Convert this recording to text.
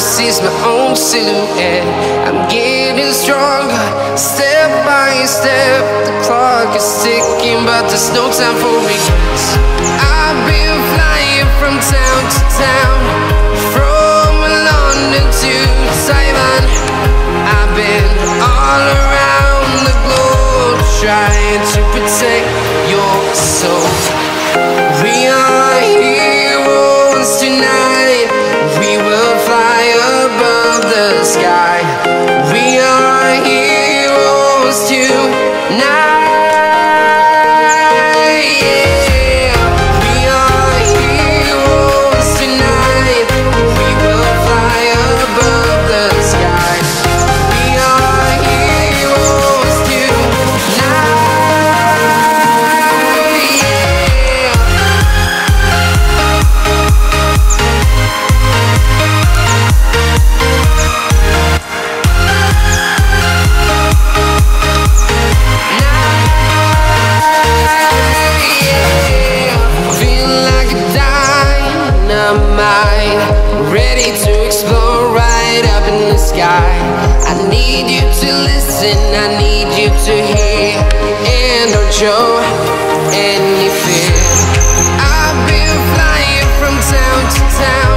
sees my own silhouette. I'm getting stronger, step by step. The clock is ticking, but there's no time for regrets. I've been flying from town to town, from London to Taiwan. I've been all around the globe, trying to protect your soul. We are heroes tonight. We will fly above the sky. We are heroes tonight. Yeah. We are heroes tonight. We will fly above the sky. We are heroes tonight. Ready to explore right up in the sky. I need you to listen, I need you to hear, and don't show any fear. I've been flying from town to town,